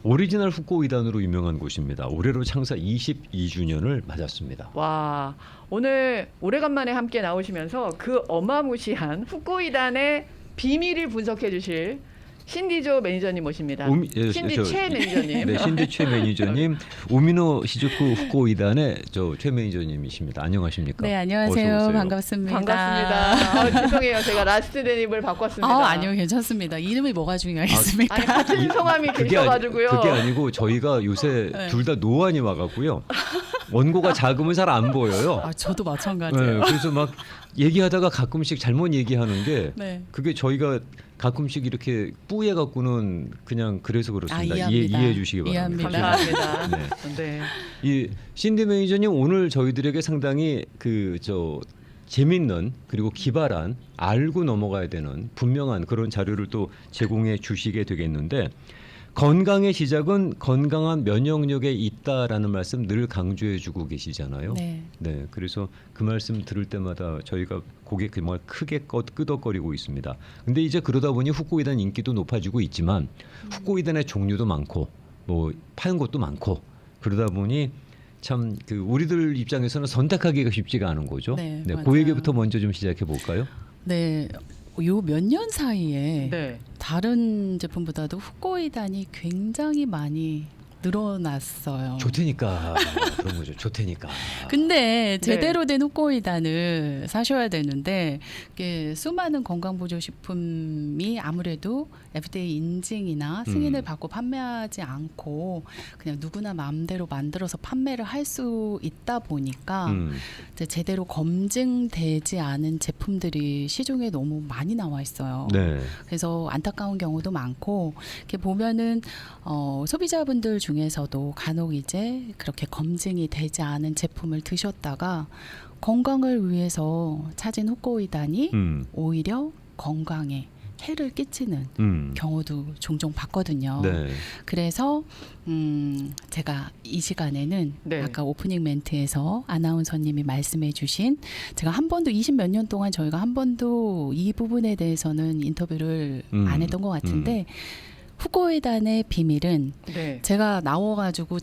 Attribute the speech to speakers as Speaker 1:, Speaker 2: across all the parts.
Speaker 1: 오리지널 후코이단으로 유명한 곳입니다. 올해로 창사 22주년을 맞았습니다.
Speaker 2: 와, 오늘 오래간만에 함께 나오시면서 그 어마무시한 후코이단의 비밀을 분석해 주실 신디조 매니저님 모십니다. 신디 최 매니저님.
Speaker 1: 네, 신디 최 매니저님, 우미노 시즈쿠 후코이단의 최 매니저님이십니다. 안녕하십니까?
Speaker 3: 네, 안녕하세요. 반갑습니다.
Speaker 2: 반갑습니다. 죄송해요. 제가 라스트 데님을 바꿨습니다.
Speaker 3: 아니요, 괜찮습니다. 이름이 뭐가 중요하겠습니까?
Speaker 2: 아니, 같은 성함이 계셔가지고요.
Speaker 1: 그게 아니고 저희가 요새
Speaker 3: 네.
Speaker 1: 둘 다 노안이 와갖고요. 원고가 작으면 잘 안 보여요.
Speaker 3: 저도 마찬가지예요.
Speaker 1: 네, 그래서 막 얘기하다가 가끔씩 잘못 얘기하는 게
Speaker 3: 네.
Speaker 1: 그게 저희가 가끔씩 이렇게 뿌예 갖고는 그냥 그래서 그렇습니다. 이해해 주시기 바랍니다.
Speaker 2: 감사합니다.
Speaker 1: 네.
Speaker 2: 네.
Speaker 1: 이 신디 매니저님 오늘 저희들에게 상당히 재밌는 그리고 기발한 알고 넘어가야 되는 분명한 그런 자료를 또 제공해 주시게 되겠는데, 건강의 시작은 건강한 면역력에 있다라는 말씀 늘 강조해주고 계시잖아요.
Speaker 3: 네.
Speaker 1: 네, 그래서 그 말씀 들을 때마다 저희가 고개 정말 크게 끄덕거리고 있습니다. 근데 이제 그러다 보니 후코이단 인기도 높아지고 있지만 후코이단의 종류도 많고 뭐 파는 곳도 많고 그러다 보니 참 우리들 입장에서는 선택하기가 쉽지가 않은 거죠.
Speaker 3: 네,
Speaker 1: 그
Speaker 3: 맞아요.
Speaker 1: 얘기부터 먼저 좀 시작해 볼까요?
Speaker 3: 네. 요 몇 년 사이에
Speaker 2: 네.
Speaker 3: 다른 제품보다도 후코이단이 굉장히 많이 늘어났어요.
Speaker 1: 좋테니까 그런 거죠. 좋테니까.
Speaker 3: 근데 제대로 된 후코이단을 사셔야 되는데 이게 수많은 건강보조식품이 아무래도 FDA 인증이나 승인을 받고 판매하지 않고 그냥 누구나 마음대로 만들어서 판매를 할 수 있다 보니까 이제 제대로 검증되지 않은 제품들이 시중에 너무 많이 나와 있어요.
Speaker 1: 네.
Speaker 3: 그래서 안타까운 경우도 많고 이렇게 보면은 소비자분들 중에서도 간혹 이제 그렇게 검증이 되지 않은 제품을 드셨다가 건강을 위해서 찾은 후코이단이 오히려 건강에 해를 끼치는 경우도 종종 봤거든요.
Speaker 1: 네.
Speaker 3: 그래서 제가 이 시간에는
Speaker 2: 네.
Speaker 3: 아까 오프닝 멘트에서 아나운서님이 말씀해 주신, 제가 한 번도 20몇 년 동안 저희가 한 번도 이 부분에 대해서는 인터뷰를 안 했던 것 같은데 후코이단의 비밀은
Speaker 2: 네.
Speaker 3: 제가 나와가지고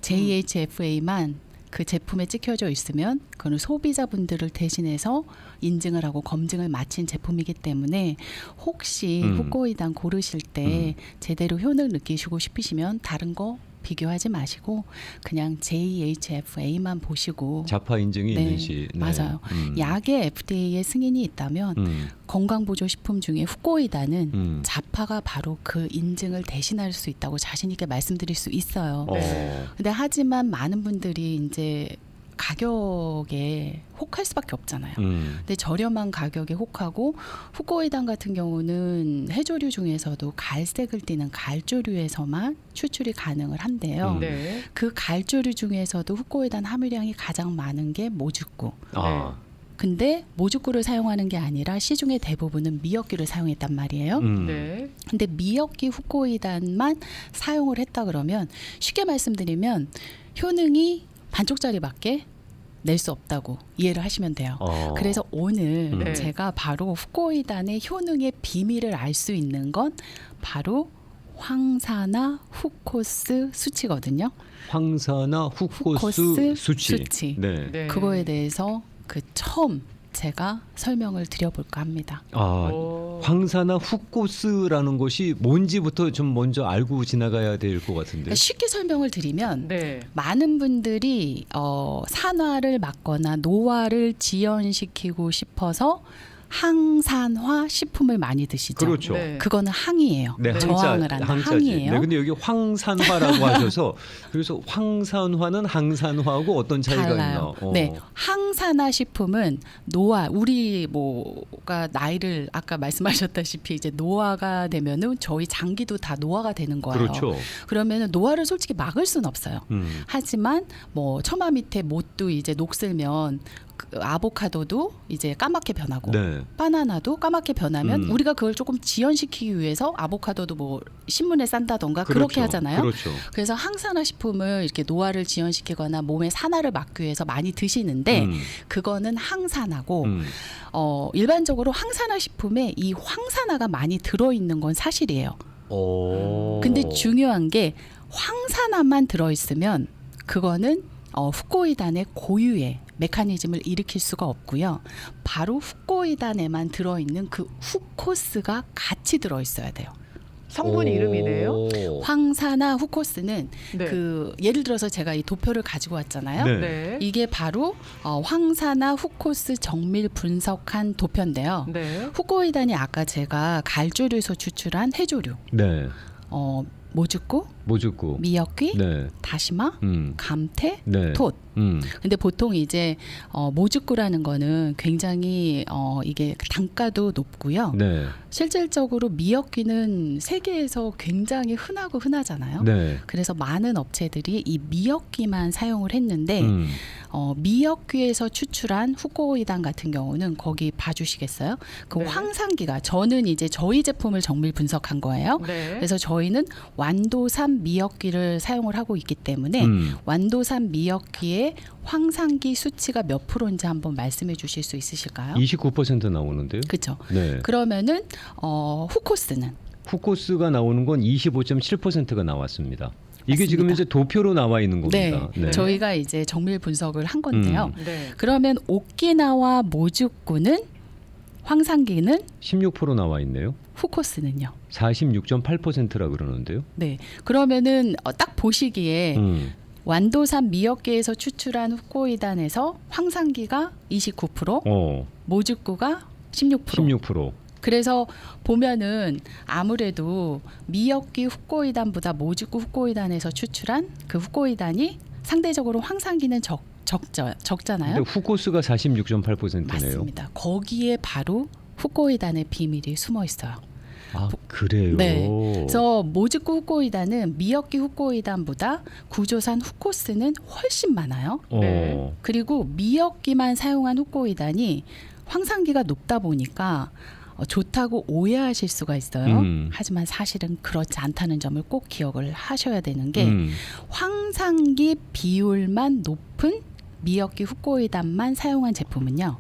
Speaker 3: JHFA만 그 제품에 찍혀져 있으면 그거는 소비자분들을 대신해서 인증을 하고 검증을 마친 제품이기 때문에 혹시 후코이단 고르실 때 제대로 효능을 느끼시고 싶으시면 다른 거 비교하지 마시고 그냥 JHFA만 보시고.
Speaker 1: 자파 인증이
Speaker 3: 네,
Speaker 1: 있는지. 네.
Speaker 3: 맞아요. 약에 FDA의 승인이 있다면 건강보조식품 중에 후코이단은 자파가 바로 그 인증을 대신할 수 있다고 자신 있게 말씀드릴 수 있어요. 근데 하지만 많은 분들이 이제 가격에 혹할 수밖에 없잖아요. 근데 저렴한 가격에 혹하고 후코이단 같은 경우는 해조류 중에서도 갈색을 띠는 갈조류에서만 추출이 가능을 한데요.
Speaker 2: 네.
Speaker 3: 그 갈조류 중에서도 후코이단 함유량이 가장 많은 게 모주구. 근데 모주구를 사용하는 게 아니라 시중의 대부분은 미역기를 사용했단 말이에요.
Speaker 2: 네.
Speaker 3: 근데 미역기 후코이단만 사용을 했다 그러면 쉽게 말씀드리면 효능이 반쪽짜리밖에 낼 수 없다고 이해를 하시면 돼요. 그래서 오늘
Speaker 2: 네.
Speaker 3: 제가 바로 후코이단의 효능의 비밀을 알 수 있는 건 바로 황산화 후코스 수치거든요.
Speaker 1: 황산화 후코스 수치. 네.
Speaker 2: 네.
Speaker 3: 그거에 대해서 처음 제가 설명을 드려볼까 합니다.
Speaker 1: 황산화 후코스라는 것이 뭔지부터 좀 먼저 알고 지나가야 될 것 같은데.
Speaker 3: 그러니까 쉽게 설명을 드리면
Speaker 2: 네.
Speaker 3: 많은 분들이 산화를 막거나 노화를 지연시키고 싶어서 항산화 식품을 많이 드시죠.
Speaker 1: 그렇죠.
Speaker 2: 네.
Speaker 3: 그거는 항이에요.
Speaker 1: 네,
Speaker 3: 저항을 하는 항이에요.
Speaker 1: 네, 근데 여기 황산화라고 하셔서 그래서 황산화는 항산화하고 어떤 차이가
Speaker 3: 달라요.
Speaker 1: 있나?
Speaker 3: 네, 항산화 식품은 노화, 우리 뭐가 나이를 아까 말씀하셨다시피 이제 노화가 되면은 저희 장기도 다 노화가 되는 거예요.
Speaker 1: 그렇죠.
Speaker 3: 그러면은 노화를 솔직히 막을 수는 없어요. 하지만 뭐 처마 밑에 못도 이제 녹슬면 아보카도도 이제 까맣게 변하고
Speaker 1: 네.
Speaker 3: 바나나도 까맣게 변하면 우리가 그걸 조금 지연시키기 위해서 아보카도도 뭐 신문에 싼다던가
Speaker 1: 그렇죠.
Speaker 3: 그렇게 하잖아요.
Speaker 1: 그렇죠.
Speaker 3: 그래서 항산화 식품을 이렇게 노화를 지연시키거나 몸의 산화를 막기 위해서 많이 드시는데 그거는 항산화고 일반적으로 항산화 식품에 이 황산화가 많이 들어있는 건 사실이에요. 근데 중요한 게 황산화만 들어있으면 그거는 후코이단의 고유의 메커니즘을 일으킬 수가 없고요. 바로 후코이단에만 들어있는 그 후코스가 같이 들어있어야 돼요.
Speaker 2: 성분 이름이네요.
Speaker 3: 황산화 후코스는
Speaker 2: 네.
Speaker 3: 그 예를 들어서 제가 이 도표를 가지고 왔잖아요.
Speaker 1: 네.
Speaker 2: 네.
Speaker 3: 이게 바로 황산화 후코스 정밀 분석한 도표인데요.
Speaker 2: 네.
Speaker 3: 후코이단이 아까 제가 갈조류에서 추출한 해조류,
Speaker 1: 네.
Speaker 3: 모주구,
Speaker 1: 모주구.
Speaker 3: 미역귀,
Speaker 1: 네.
Speaker 3: 다시마,
Speaker 1: 음.
Speaker 3: 감태,
Speaker 1: 네.
Speaker 3: 톳.
Speaker 1: 음.
Speaker 3: 근데 보통 이제 모주구라는 거는 굉장히 이게 단가도 높고요.
Speaker 1: 네.
Speaker 3: 실질적으로 미역귀는 세계에서 굉장히 흔하고 흔하잖아요.
Speaker 1: 네.
Speaker 3: 그래서 많은 업체들이 이 미역귀만 사용을 했는데
Speaker 1: 음.
Speaker 3: 미역귀에서 추출한 후코이단 같은 경우는 거기 봐주시겠어요? 그
Speaker 2: 네.
Speaker 3: 황산기가 저는 이제 저희 제품을 정밀 분석한 거예요.
Speaker 2: 네.
Speaker 3: 그래서 저희는 완도산 미역귀를 사용을 하고 있기 때문에 완도산 미역귀의 황산기 수치가 몇 프로인지 한번 말씀해 주실 수 있으실까요?
Speaker 1: 29% 나오는데요.
Speaker 3: 그렇죠.
Speaker 1: 네.
Speaker 3: 그러면은 후코스는
Speaker 1: 후코스가 나오는 건 25.7%가 나왔습니다. 이게
Speaker 3: 맞습니다.
Speaker 1: 지금 이제 도표로 나와 있는
Speaker 3: 네,
Speaker 1: 겁니다.
Speaker 3: 저희가 이제 정밀 분석을 한 건데요.
Speaker 2: 네.
Speaker 3: 그러면 오키나와 모주쿠는 황산기는
Speaker 1: 16% 나와 있네요.
Speaker 3: 후코스는요.
Speaker 1: 46.8%라 그러는데요.
Speaker 3: 네. 그러면은 딱 보시기에 완도산 미역계에서 추출한 후코이단에서 황산기가 29%, 모주쿠가 16%.
Speaker 1: 16%.
Speaker 3: 그래서 보면은 아무래도 미역귀 후코이단보다 모주쿠 후코이단에서 추출한 그 후코이단이 상대적으로 황산기는 적잖아요.
Speaker 1: 근데 후코스가 46.8%네요.
Speaker 3: 맞습니다. 거기에 바로 후코이단의 비밀이 숨어 있어요.
Speaker 1: 아, 그래요?
Speaker 3: 네. 그래서 모주쿠 후코이단은 미역귀 후코이단보다 구조산 후코스는 훨씬 많아요.
Speaker 2: 네.
Speaker 3: 그리고 미역귀만 사용한 후코이단이 황산기가 높다 보니까 좋다고 오해하실 수가 있어요. 하지만 사실은 그렇지 않다는 점을 꼭 기억을 하셔야 되는 게 황산기 비율만 높은 미역귀 후코이단만 사용한 제품은요.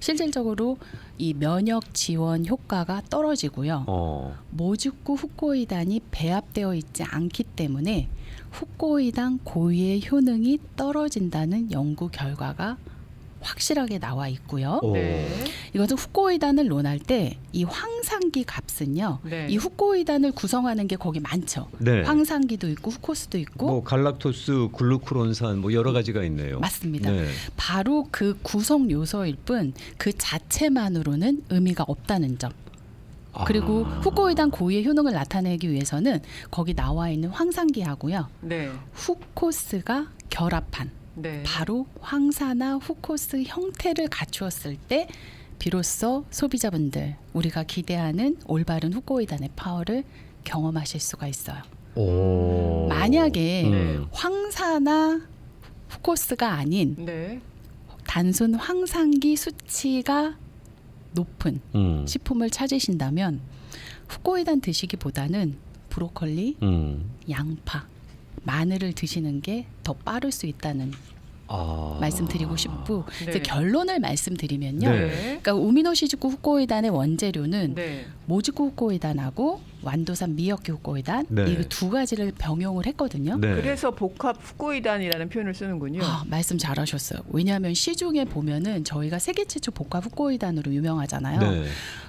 Speaker 3: 실질적으로 이 면역 지원 효과가 떨어지고요. 모주쿠 후코이단이 배합되어 있지 않기 때문에 후코이단 고유의 효능이 떨어진다는 연구 결과가 확실하게 나와 있고요.
Speaker 2: 네.
Speaker 3: 이것은 후코이단을 논할 때 이 황산기 값은요.
Speaker 2: 네.
Speaker 3: 이 후코이단을 구성하는 게 거기 많죠.
Speaker 1: 네.
Speaker 3: 황산기도 있고 후코스도 있고
Speaker 1: 뭐 갈락토스, 글루크론산 뭐 여러 가지가 있네요.
Speaker 3: 맞습니다.
Speaker 1: 네.
Speaker 3: 바로 그 구성 요소일 뿐 그 자체만으로는 의미가 없다는 점. 그리고 후코이단 고유의 효능을 나타내기 위해서는 거기 나와 있는 황산기하고요.
Speaker 2: 네.
Speaker 3: 후코스가 결합한
Speaker 2: 네.
Speaker 3: 바로 황산화 후코스 형태를 갖추었을 때 비로소 소비자분들 우리가 기대하는 올바른 후코이단의 파워를 경험하실 수가 있어요. 만약에 황산화 후코스가 아닌
Speaker 2: 네.
Speaker 3: 단순 황산기 수치가 높은 식품을 찾으신다면 후코이단 드시기보다는 브로콜리, 양파, 마늘을 드시는 게 더 빠를 수 있다는 말씀드리고 싶고
Speaker 2: 네.
Speaker 3: 결론을 말씀드리면요.
Speaker 1: 네.
Speaker 3: 그러니까 우미노시즈쿠 후코이단의 원재료는
Speaker 2: 네.
Speaker 3: 모주쿠 후코이단하고 완도산 미역기 후코이단
Speaker 1: 네.
Speaker 3: 이 두 가지를 병용을 했거든요.
Speaker 1: 네.
Speaker 2: 그래서 복합 후코이단이라는 표현을 쓰는군요.
Speaker 3: 말씀 잘하셨어요. 왜냐하면 시중에 보면은 저희가 세계 최초 복합 후코이단으로 유명하잖아요.
Speaker 1: 네.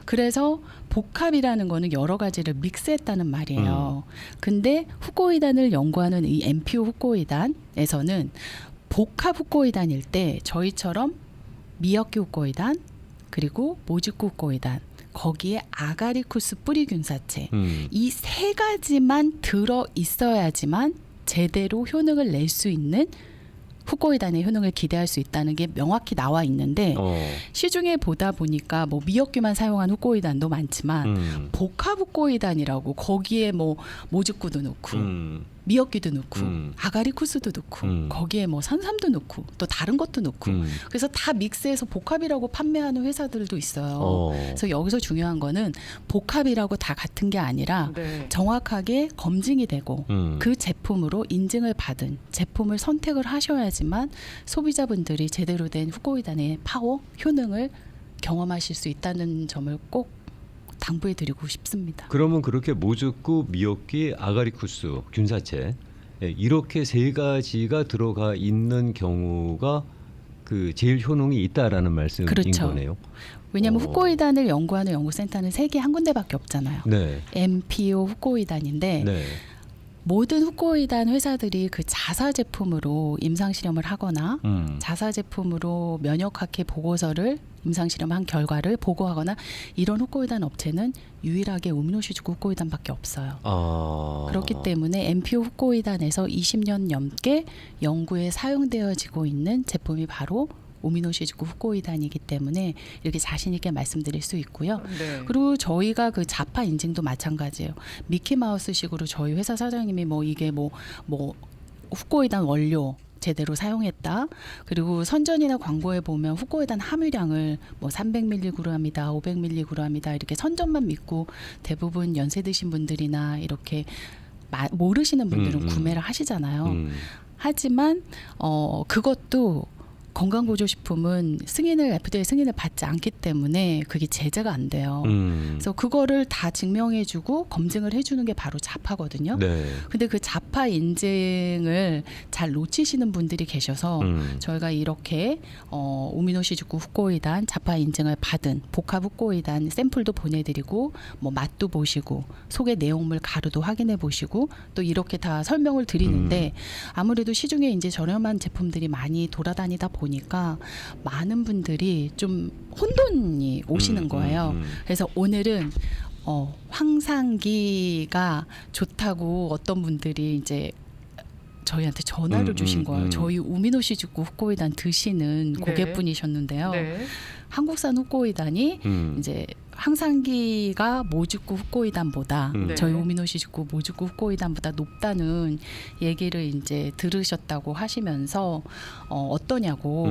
Speaker 3: 그래서 복합이라는 거는 여러 가지를 믹스했다는 말이에요. 근데 후코이단을 연구하는 이 MPO 후코이단에서는 복합 후코이단일 때 저희처럼 미역기 후코이단 그리고 모주쿠 후코이단 거기에 아가리쿠스 뿌리균사체 이 세 가지만 들어 있어야지만 제대로 효능을 낼 수 있는 후코이단의 효능을 기대할 수 있다는 게 명확히 나와 있는데 시중에 보다 보니까 뭐 미역귀만 사용한 후코이단도 많지만 복합 후코이단이라고 거기에 뭐 모주쿠도 넣고 미역귀도 넣고 아가리쿠스도 넣고 거기에 뭐 산삼도 넣고 또 다른 것도 넣고 그래서 다 믹스해서 복합이라고 판매하는 회사들도 있어요. 그래서 여기서 중요한 거는 복합이라고 다 같은 게 아니라
Speaker 2: 네.
Speaker 3: 정확하게 검증이 되고 그 제품으로 인증을 받은 제품을 선택을 하셔야지만 소비자분들이 제대로 된 후코이단의 파워, 효능을 경험하실 수 있다는 점을 꼭 당부해드리고 싶습니다.
Speaker 1: 그러면 그렇게 모주구, 미역기, 아가리쿠스, 균사체 이렇게 세 가지가 들어가 있는 경우가 그 제일 효능이 있다라는 말씀인
Speaker 3: 그렇죠.
Speaker 1: 거네요.
Speaker 3: 왜냐하면 후코이단을 연구하는 연구센터는 세계 한 군데밖에 없잖아요.
Speaker 1: 네.
Speaker 3: MPO 후코이단인데
Speaker 1: 네.
Speaker 3: 모든 후코이단 회사들이 그 자사 제품으로 임상 실험을 하거나 자사 제품으로 면역학회 보고서를 임상 실험한 결과를 보고하거나 이런 후코이단 업체는 유일하게 우미노시즈쿠 후코이단밖에 없어요. 그렇기 때문에 MPO 후코이단에서 20년 넘게 연구에 사용되어지고 있는 제품이 바로 우미노시즈쿠 후코이단이기 때문에 이렇게 자신 있게 말씀드릴 수 있고요.
Speaker 2: 네.
Speaker 3: 그리고 저희가 그 자파 인증도 마찬가지예요. 미키마우스식으로 저희 회사 사장님이 뭐 이게 뭐 후코이단 원료 제대로 사용했다. 그리고 선전이나 광고에 보면 후코이단 함유량을 뭐 300mg이다, 500mg이다 이렇게 선전만 믿고 대부분 연세 드신 분들이나 이렇게 모르시는 분들은 구매를 하시잖아요. 하지만 그것도 건강보조식품은 FDA 승인을 받지 않기 때문에 그게 제재가 안 돼요. 그래서 그거를 다 증명해주고 검증을 해주는 게 바로 자파거든요.
Speaker 1: 네.
Speaker 3: 근데 그 자파 인증을 잘 놓치시는 분들이 계셔서 저희가 이렇게 우미노시즈쿠 후코이단 자파 인증을 받은 복합 후코이단 샘플도 보내드리고 뭐 맛도 보시고 속의 내용물 가루도 확인해 보시고 또 이렇게 다 설명을 드리는데 아무래도 시중에 이제 저렴한 제품들이 많이 돌아다니다 보니까 많은 분들이 좀 혼돈이 오시는 거예요. 그래서 오늘은 황상기가 좋다고 어떤 분들이 이제 저희한테 전화를 주신 거예요. 저희 우미노시즈쿠 후코이단 드시는 고객분이셨는데요.
Speaker 2: 네.
Speaker 3: 한국산 후코이단이 이제 황상기가 모주쿠 후코이단보다 저희 우미노시즈쿠 모주쿠 후코이단보다 높다는 얘기를 이제 들으셨다고 하시면서 어떠냐고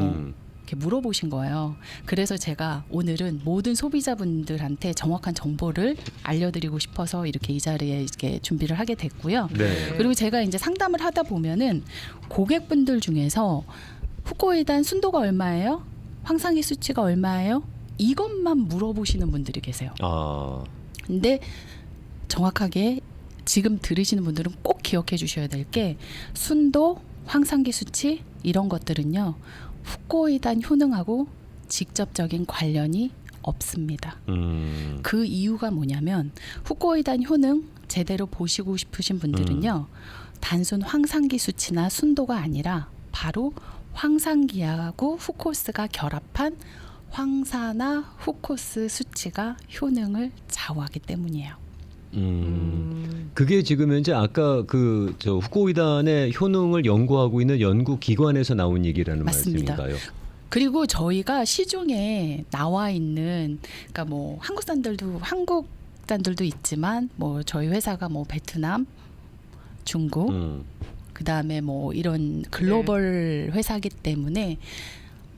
Speaker 3: 이렇게 물어보신 거예요. 그래서 제가 오늘은 모든 소비자분들한테 정확한 정보를 알려드리고 싶어서 이렇게 이 자리에 이렇게 준비를 하게 됐고요.
Speaker 1: 네.
Speaker 3: 그리고 제가 이제 상담을 하다 보면은 고객분들 중에서 후코이단 순도가 얼마예요? 황상기 수치가 얼마예요? 이것만 물어보시는 분들이 계세요. 근데 정확하게 지금 들으시는 분들은 꼭 기억해 주셔야 될 게 순도, 황상기 수치 이런 것들은요. 후코이단 효능하고 직접적인 관련이 없습니다. 그 이유가 뭐냐면 후코이단 효능 제대로 보시고 싶으신 분들은요. 단순 황상기 수치나 순도가 아니라 바로 황상기하고 후코스가 결합한 황사나 후코스 수치가 효능을 좌우하기 때문이에요.
Speaker 1: 그게 지금 현재 아까 그 저 후코이단의 효능을 연구하고 있는 연구기관에서 나온 얘기라는
Speaker 3: 맞습니다.
Speaker 1: 말씀인가요?
Speaker 3: 그리고 저희가 시중에 나와 있는 그러니까 뭐 한국산들도 있지만 뭐 저희 회사가 뭐 베트남, 중국 그다음에 뭐 이런 글로벌 회사기 때문에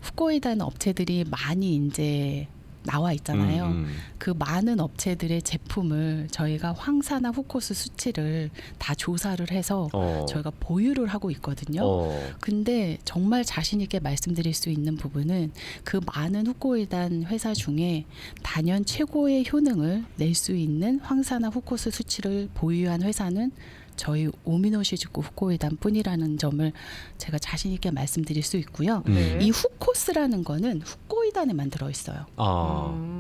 Speaker 3: 후코이단 업체들이 많이 이제 나와 있잖아요. 그 많은 업체들의 제품을 저희가 황사나 후코스 수치를 다 조사를 해서 저희가 보유를 하고 있거든요. 근데 정말 자신 있게 말씀드릴 수 있는 부분은 그 많은 후코이단 회사 중에 단연 최고의 효능을 낼 수 있는 황사나 후코스 수치를 보유한 회사는 저희 우미노시즈쿠 후코이단 뿐이라는 점을 제가 자신 있게 말씀드릴 수 있고요. 이 후코스라는 거는 후코이단에만 들어있어요.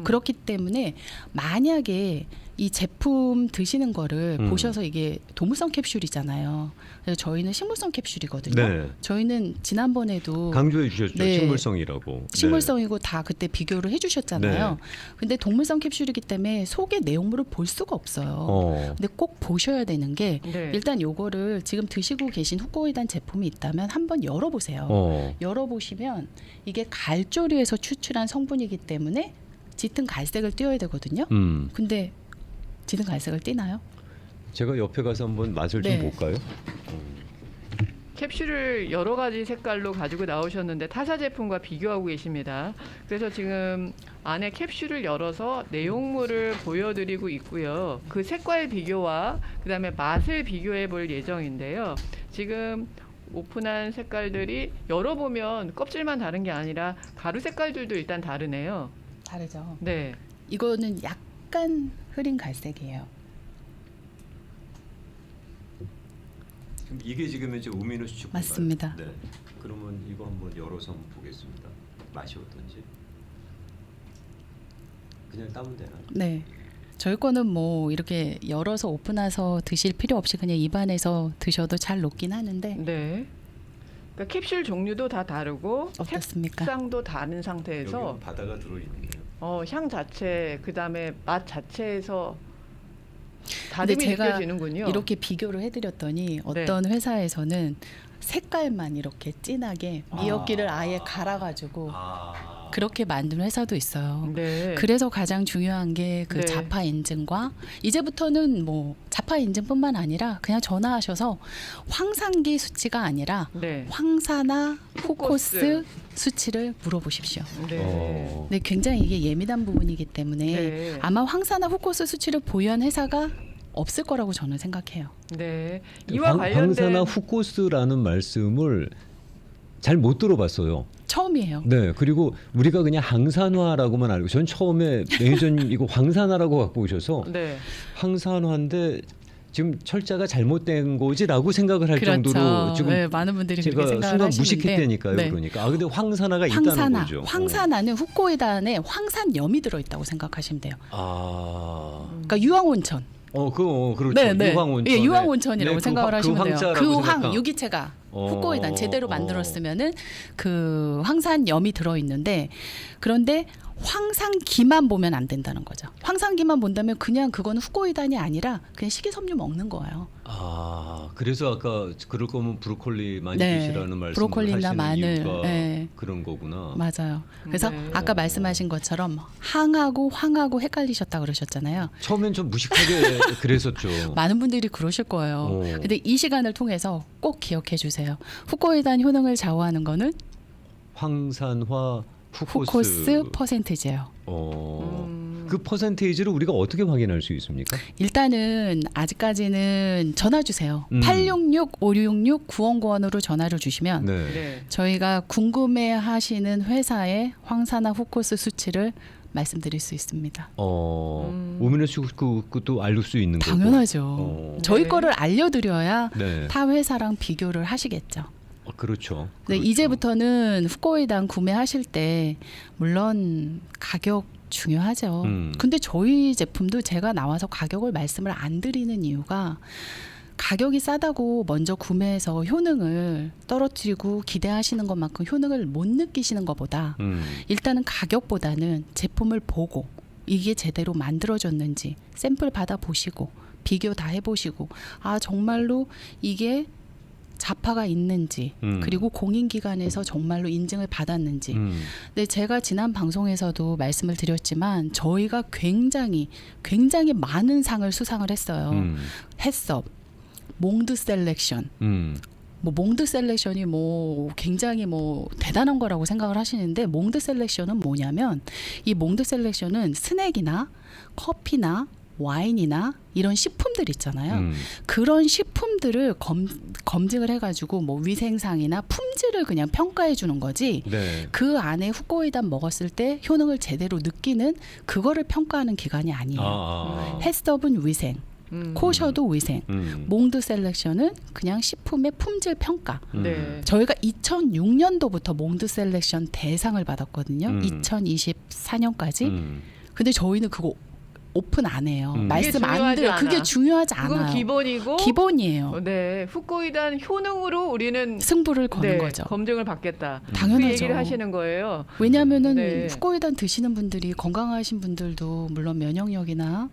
Speaker 3: 그렇기 때문에 만약에 이 제품 드시는 거를 보셔서 이게 동물성 캡슐이잖아요. 그래서 저희는 식물성 캡슐이거든요.
Speaker 1: 네.
Speaker 3: 저희는 지난번에도
Speaker 1: 강조해 주셨죠.
Speaker 3: 네.
Speaker 1: 식물성이라고.
Speaker 3: 식물성이고 다 그때 비교를 해주셨잖아요.
Speaker 1: 네.
Speaker 3: 근데 동물성 캡슐이기 때문에 속의 내용물을 볼 수가 없어요. 근데 꼭 보셔야 되는 게 일단 요거를 지금 드시고 계신 후코이단 제품이 있다면 한번 열어보세요. 열어보시면 이게 갈조류에서 추출한 성분이기 때문에 짙은 갈색을 띄어야 되거든요. 근데 짙은 갈색을 띄나요?
Speaker 1: 제가 옆에 가서 한번 맛을
Speaker 3: 네.
Speaker 1: 좀 볼까요?
Speaker 2: 캡슐을 여러 가지 색깔로 가지고 나오셨는데 타사 제품과 비교하고 계십니다. 그래서 지금 안에 캡슐을 열어서 내용물을 보여드리고 있고요. 그 색깔 비교와 그다음에 맛을 비교해 볼 예정인데요. 지금 오픈한 색깔들이 열어보면 껍질만 다른 게 아니라 가루 색깔들도 일단 다르네요.
Speaker 3: 다르죠.
Speaker 2: 네.
Speaker 3: 이거는 약간 약간 흐린 갈색이에요.
Speaker 1: 지금 이게 지금 이제 오미노 수축
Speaker 3: 맞습니다.
Speaker 1: 네. 그러면 이거 한번 열어서 한번 보겠습니다. 맛이 어떤지. 그냥 따면 되나요?
Speaker 3: 네. 저희 거는 뭐 이렇게 열어서 오픈해서 드실 필요 없이 그냥 입안에서 드셔도 잘 녹긴 하는데
Speaker 2: 네. 그러니까 캡슐 종류도 다 다르고
Speaker 3: 어떻습니까?
Speaker 2: 색상도 다른 상태에서
Speaker 1: 여기 바다가 들어있네요.
Speaker 2: 향 자체 그다음에 맛 자체에서
Speaker 3: 근데
Speaker 2: 다름이
Speaker 3: 제가
Speaker 2: 느껴지는군요.
Speaker 3: 이렇게 비교를 해드렸더니 어떤 회사에서는 색깔만 이렇게 진하게 미역기를 아예 갈아가지고 그렇게 만든 회사도 있어요.
Speaker 2: 네.
Speaker 3: 그래서 가장 중요한 게 그
Speaker 2: 네.
Speaker 3: 자파 인증과 이제부터는 뭐 자파 인증뿐만 아니라 그냥 전화하셔서 황산기 수치가 아니라
Speaker 2: 네.
Speaker 3: 황산화
Speaker 2: 후코스.
Speaker 3: 후코스 수치를 물어보십시오.
Speaker 2: 네.
Speaker 3: 네, 굉장히 이게 예민한 부분이기 때문에
Speaker 2: 네.
Speaker 3: 아마 황산화 후코스 수치를 보유한 회사가 없을 거라고 저는 생각해요.
Speaker 2: 네. 이와 관련된
Speaker 1: 황산화 후코스라는 말씀을 잘 못 들어봤어요.
Speaker 3: 처음이에요.
Speaker 1: 네, 그리고 우리가 그냥 항산화라고만 알고, 전 처음에 매니저님 이거 황산화라고 갖고 오셔서
Speaker 2: 네.
Speaker 1: 황산화인데 지금 철자가 잘못된 거지라고 생각을 할
Speaker 3: 그렇죠.
Speaker 1: 정도로 지금
Speaker 3: 네, 많은 분들이
Speaker 1: 제가
Speaker 3: 그렇게 생각을
Speaker 1: 순간
Speaker 3: 하시는데
Speaker 1: 무식했다니까요.
Speaker 3: 네.
Speaker 1: 그러니까 근데 황산화가 있다는
Speaker 3: 황산화,
Speaker 1: 거죠.
Speaker 3: 황산화는 후코이단에 황산염이 들어있다고 생각하시면 돼요. 그러니까 유황온천.
Speaker 1: 그렇죠.
Speaker 3: 네, 네.
Speaker 1: 유황온천.
Speaker 3: 예, 유황온천이라고
Speaker 1: 네,
Speaker 3: 생각을
Speaker 1: 그
Speaker 3: 하시면 돼요.
Speaker 1: 황자라고
Speaker 3: 그 황
Speaker 1: 생각하-
Speaker 3: 유기체가 후코이단 제대로 만들었으면은 그 황산염이 들어 있는데 그런데 황산기만 보면 안 된다는 거죠. 황산기만 본다면 그냥 그거는 후코이단이 아니라 그냥 식이섬유 먹는 거예요.
Speaker 1: 그래서 아까 그럴 거면 브로콜리 많이
Speaker 3: 네,
Speaker 1: 드시라는 말씀을
Speaker 3: 브로콜리나
Speaker 1: 하시는
Speaker 3: 마늘,
Speaker 1: 이유가
Speaker 3: 네.
Speaker 1: 그런 거구나.
Speaker 3: 맞아요. 그래서
Speaker 2: 네.
Speaker 3: 아까 말씀하신 것처럼 항하고 황하고 헷갈리셨다 그러셨잖아요.
Speaker 1: 처음엔 좀 무식하게 그랬었죠.
Speaker 3: 많은 분들이 그러실 거예요.
Speaker 1: 오.
Speaker 3: 근데 이 시간을 통해서 꼭 기억해 주세요. 후코이단 효능을 좌우하는 거는
Speaker 1: 황산화
Speaker 3: 후코스 퍼센티지예요.
Speaker 1: 그 퍼센테이지를 우리가 어떻게 확인할 수 있습니까?
Speaker 3: 일단은 아직까지는 전화 주세요. 866-5666-9191으로 전화를 주시면
Speaker 1: 네.
Speaker 2: 네.
Speaker 3: 저희가 궁금해하시는 회사의 황산화 후코스 수치를 말씀드릴 수 있습니다.
Speaker 1: 오미노스 그것도 알 수 있는 거고.
Speaker 3: 당연하죠. 저희
Speaker 2: 네.
Speaker 3: 거를 알려드려야
Speaker 1: 네.
Speaker 3: 타 회사랑 비교를 하시겠죠.
Speaker 1: 그렇죠.
Speaker 3: 네,
Speaker 1: 그렇죠.
Speaker 3: 이제부터는 후코이단 구매하실 때 물론 가격 중요하죠. 근데 저희 제품도 제가 나와서 가격을 말씀을 안 드리는 이유가 가격이 싸다고 먼저 구매해서 효능을 떨어뜨리고 기대하시는 것만큼 효능을 못 느끼시는 것보다 일단은 가격보다는 제품을 보고 이게 제대로 만들어졌는지 샘플 받아보시고 비교 다 해보시고 정말로 이게 자파가 있는지 그리고 공인기관에서 정말로 인증을 받았는지. 근데 제가 지난 방송에서도 말씀을 드렸지만 저희가 굉장히 많은 상을 수상을 했어요. 햇섭, 몽드 셀렉션. 뭐 몽드 셀렉션이 뭐 굉장히 뭐 대단한 거라고 생각을 하시는데 몽드 셀렉션은 뭐냐면 이 몽드 셀렉션은 스낵이나 커피나 와인이나 이런 식품들 있잖아요. 그런 식품들을 검증을 해가지고 뭐 위생상이나 품질을 그냥 평가해 주는 거지.
Speaker 1: 네.
Speaker 3: 그 안에 후코이단 먹었을 때 효능을 제대로 느끼는 그거를 평가하는 기관이 아니에요. 햇섭은 위생, 코셔도 위생, 몽드 셀렉션은 그냥 식품의 품질 평가.
Speaker 2: 네.
Speaker 3: 저희가 2006년도부터 몽드 셀렉션 대상을 받았거든요. 2024년까지. 근데 저희는 그거 오픈 안 해요. 말씀 안 드려. 그게 중요하지
Speaker 2: 그건
Speaker 3: 않아요.
Speaker 2: 기본이고
Speaker 3: 기본이에요.
Speaker 2: 네, 후코이단 효능으로 우리는
Speaker 3: 승부를 거는
Speaker 2: 네,
Speaker 3: 거죠.
Speaker 2: 검증을 받겠다.
Speaker 3: 당연하죠.
Speaker 2: 그 얘기를 하시는 거예요.
Speaker 3: 왜냐하면은
Speaker 2: 네.
Speaker 3: 후코이단 드시는 분들이 건강하신 분들도 물론 면역력이나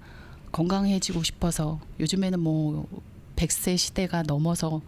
Speaker 3: 건강해지고 싶어서 요즘에는 뭐 100세 시대가 넘어서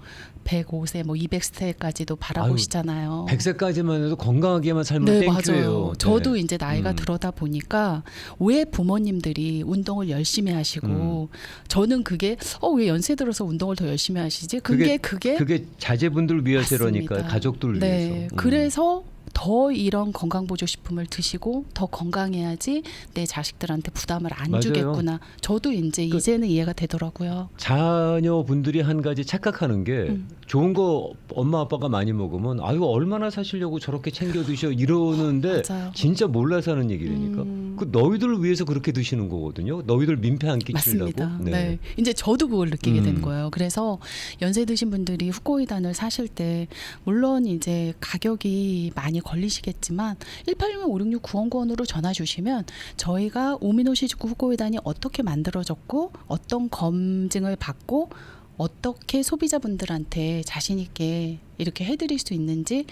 Speaker 3: 105세 뭐 200세까지도 바라보시잖아요.
Speaker 1: 100세까지만 해도 건강하게만 살면
Speaker 3: 네,
Speaker 1: 땡큐예요.
Speaker 3: 맞아요. 저도
Speaker 1: 네.
Speaker 3: 이제 나이가 들어다 보니까 왜 부모님들이 운동을 열심히 하시고 저는 그게 왜 연세 들어서 운동을 더 열심히 하시지? 그게
Speaker 1: 그게 자제분들 위해서라니까
Speaker 3: 맞습니다.
Speaker 1: 가족들
Speaker 3: 네.
Speaker 1: 위해서.
Speaker 3: 그래서 더 이런 건강보조식품을 드시고 더 건강해야지 내 자식들한테 부담을 안
Speaker 1: 맞아요.
Speaker 3: 주겠구나. 저도 이제는 이해가 되더라고요.
Speaker 1: 자녀분들이 한 가지 착각하는 게 좋은 거 엄마 아빠가 많이 먹으면 아유 얼마나 사시려고 저렇게 챙겨 드셔 이러는데
Speaker 3: 맞아요.
Speaker 1: 진짜 몰라서 하는 얘기라니까. 그 너희들을 위해서 그렇게 드시는 거거든요. 너희들 민폐 안 끼치려고.
Speaker 3: 맞습니다. 네. 이제 저도 그걸 느끼게 된
Speaker 1: 음.
Speaker 3: 거예요. 그래서 연세 드신 분들이 후코이단을 사실 때 물론 이제 가격이 많이 걸리시겠지만 1866-566-9191으로 전화 주시면 저희가 오미노시즈쿠 후코이단이 어떻게 만들어졌고 어떤 검증을 받고 어떻게 소비자분들한테 자신 있게 이렇게 해드릴 수 있는지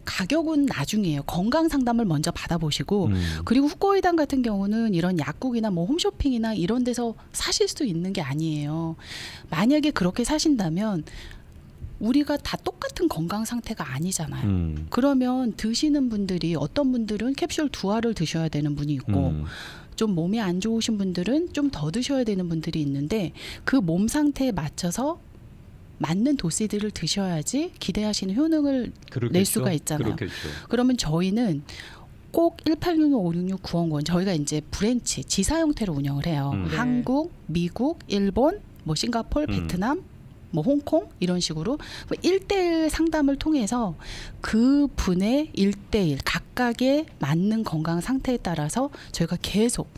Speaker 3: 가격은 나중이에요. 건강 상담을 먼저 받아보시고 그리고 후코이단 같은 경우는 이런 약국이나 뭐 홈쇼핑이나 이런 데서 사실 수 있는 게 아니에요. 만약에 그렇게 사신다면 우리가 다 똑같은 건강 상태가 아니잖아요. 그러면 드시는 분들이 어떤 분들은 캡슐 2알을 드셔야 되는 분이 있고 좀 몸이 안 좋으신 분들은 좀 더 드셔야 되는 분들이 있는데 그 몸 상태에 맞춰서 맞는 도시들을 드셔야지 기대하시는 효능을
Speaker 1: 그렇겠죠.
Speaker 3: 낼 수가 있잖아요.
Speaker 1: 그렇겠죠.
Speaker 3: 그러면 저희는 꼭 1866-566-9191 저희가 이제 브랜치 지사 형태로 운영을 해요.
Speaker 2: 네.
Speaker 3: 한국, 미국, 일본, 뭐 싱가포르, 베트남, 뭐 홍콩 이런 식으로 1대1 상담을 통해서 그 분의 1대1 각각의 맞는 건강 상태에 따라서 저희가 계속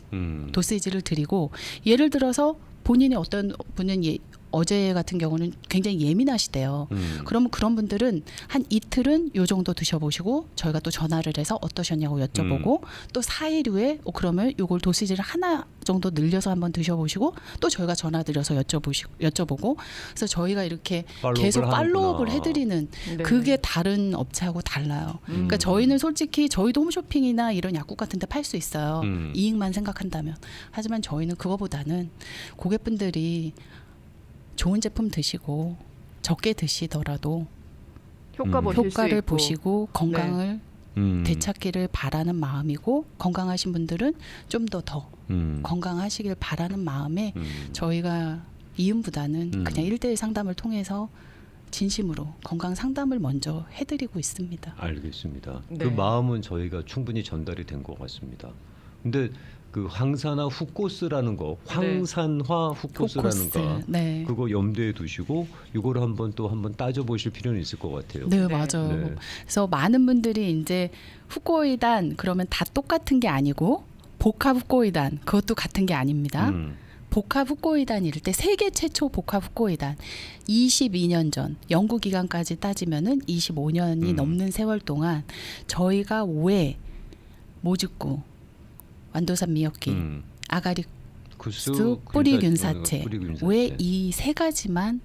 Speaker 3: 도시지를 드리고 예를 들어서 본인이 어떤 분은 어제 같은 경우는 굉장히 예민하시대요. 그러면 그런 분들은 한 이틀은 요 정도 드셔보시고 저희가 또 전화를 해서 어떠셨냐고 여쭤보고 또 4일 후에 그러면 요걸 도시지를 하나 정도 늘려서 한번 드셔보시고 또 저희가 전화 드려서 여쭤보고 그래서 저희가 이렇게 계속 팔로우업을 해드리는
Speaker 2: 네.
Speaker 3: 그게 다른 업체하고 달라요. 그러니까 저희는 솔직히 저희도 홈쇼핑이나 이런 약국 같은 데 팔 수 있어요. 이익만 생각한다면. 하지만 저희는 그거보다는 고객분들이 좋은 제품 드시고 적게 드시더라도
Speaker 2: 효과 보실 수
Speaker 3: 효과를
Speaker 2: 있고.
Speaker 3: 보시고 건강을 되찾기를 바라는 마음이고 건강하신 분들은 좀 더 건강하시길 바라는 마음에 저희가 이윤보다는 그냥 1대1 상담을 통해서 진심으로 건강 상담을 먼저 해드리고 있습니다.
Speaker 1: 알겠습니다.
Speaker 2: 네.
Speaker 1: 그 마음은 저희가 충분히 전달이 된 것 같습니다. 근데 그 황산화 후코스라는 거, 황산화 후코스라는 거,
Speaker 3: 네.
Speaker 1: 그거 염두에 두시고 이거를 한번 따져보실 필요는 있을 것 같아요.
Speaker 3: 네,
Speaker 2: 네.
Speaker 3: 맞아요.
Speaker 1: 네.
Speaker 3: 그래서 많은 분들이 이제 후코이단 그러면 다 똑같은 게 아니고 복합 후코이단 그것도 같은 게 아닙니다. 복합 후코이단일 때 세계 최초 복합 후코이단 22년 전 연구 기간까지 따지면은 25년이 넘는 세월 동안 저희가 왜 모직구 완도산 미역기, 아가리쿠스, 뿌리균사체 왜 이 세 가지만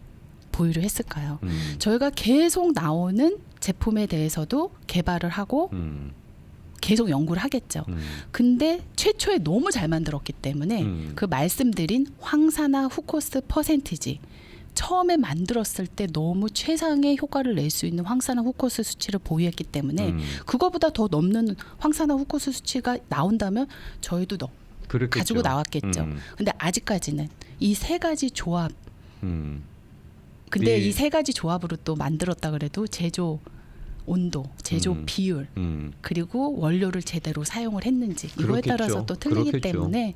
Speaker 3: 보유를 했을까요? 저희가 계속 나오는 제품에 대해서도 개발을 하고 계속 연구를 하겠죠. 근데 최초에 너무 잘 만들었기 때문에 그 말씀드린 황산화 후코스 퍼센티지 처음에 만들었을 때 너무 최상의 효과를 낼 수 있는 황산화 후코스 수치를 보유했기 때문에 그거보다 더 넘는 황산화 후코스 수치가 나온다면 저희도
Speaker 1: 그렇겠죠.
Speaker 3: 가지고 나왔겠죠. 근데 아직까지는 이 세 가지 조합 근데 이 세 가지 조합으로 또 만들었다 그래도 제조 온도, 제조 비율 그리고 원료를 제대로 사용을 했는지 이거에
Speaker 1: 그렇겠죠.
Speaker 3: 따라서 또 틀리기
Speaker 1: 그렇겠죠.
Speaker 3: 때문에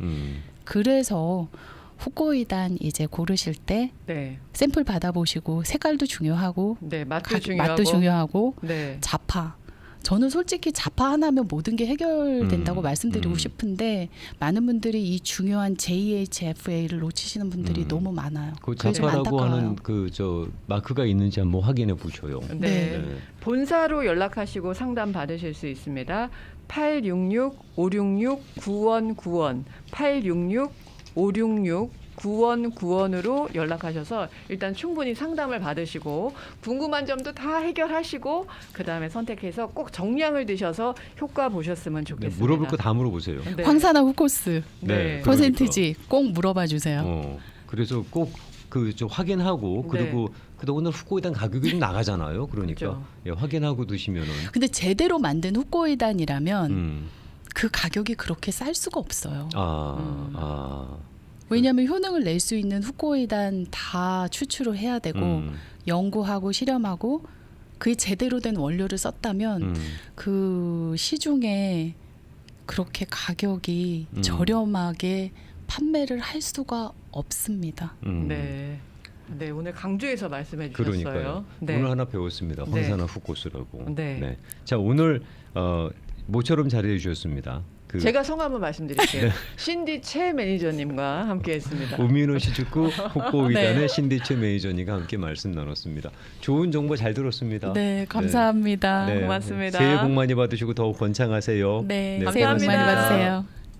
Speaker 3: 그래서 후코이단 이제 고르실 때
Speaker 2: 네.
Speaker 3: 샘플 받아보시고 색깔도 중요하고
Speaker 2: 네, 맛도 중요하고.
Speaker 3: 맛도 중요하고
Speaker 2: 네.
Speaker 3: 자파 저는 솔직히 자파 하나면 모든 게 해결된다고 말씀드리고 싶은데 많은 분들이 이 중요한 JHFA를 놓치시는 분들이 너무 많아요.
Speaker 1: 그
Speaker 3: 그게 좀
Speaker 1: 자파라고
Speaker 3: 안타까워요.
Speaker 1: 하는 그 저 마크가 있는지 한번 확인해 보셔요.
Speaker 2: 네.
Speaker 1: 네.
Speaker 2: 본사로 연락하시고 상담 받으실 수 있습니다. 866-566-9191 866-566-9191으로 연락하셔서 일단 충분히 상담을 받으시고 궁금한 점도 다 해결하시고 그다음에 선택해서 꼭 정량을 드셔서 효과 보셨으면
Speaker 1: 네,
Speaker 2: 좋겠습니다.
Speaker 1: 물어볼 거 다 물어보세요.
Speaker 2: 네.
Speaker 3: 황산화 후코스
Speaker 2: 네.
Speaker 3: 퍼센티지 꼭 물어봐 주세요.
Speaker 1: 그래서 꼭 그 좀 확인하고 그리고 그다 오늘 후코이단 가격이 좀 나가잖아요. 그러니까
Speaker 2: 그렇죠.
Speaker 1: 예, 확인하고 드시면은
Speaker 3: 근데 제대로 만든 후코이단이라면 그 가격이 그렇게 쌀 수가 없어요. 왜냐하면 효능을 낼 수 있는 후코이단 다 추출을 해야 되고 연구하고 실험하고 그게 제대로 된 원료를 썼다면 그 시중에 그렇게 가격이 저렴하게 판매를 할 수가 없습니다.
Speaker 2: 네. 네, 오늘 강조해서 말씀해 주셨어요.
Speaker 1: 그러니까요.
Speaker 2: 네.
Speaker 1: 오늘 하나 배웠습니다.
Speaker 2: 네.
Speaker 1: 황산화 후코스라고.
Speaker 2: 네.
Speaker 1: 자, 오늘 모처럼 자리해 주셨습니다. 그
Speaker 2: 제가 성함을 말씀드릴게요. 신디 최 매니저님과 함께했습니다.
Speaker 1: 우미노 시즈쿠 후코이단의
Speaker 3: 네.
Speaker 1: 신디체 매니저님과 함께 말씀 나눴습니다. 좋은 정보 잘 들었습니다.
Speaker 3: 네, 감사합니다.
Speaker 1: 네.
Speaker 2: 고맙습니다.
Speaker 1: 새해 복 많이 받으시고 더욱 번창하세요.
Speaker 3: 네,
Speaker 2: 네,
Speaker 3: 새해 복 많이
Speaker 2: 감사합니다.
Speaker 3: 받으세요.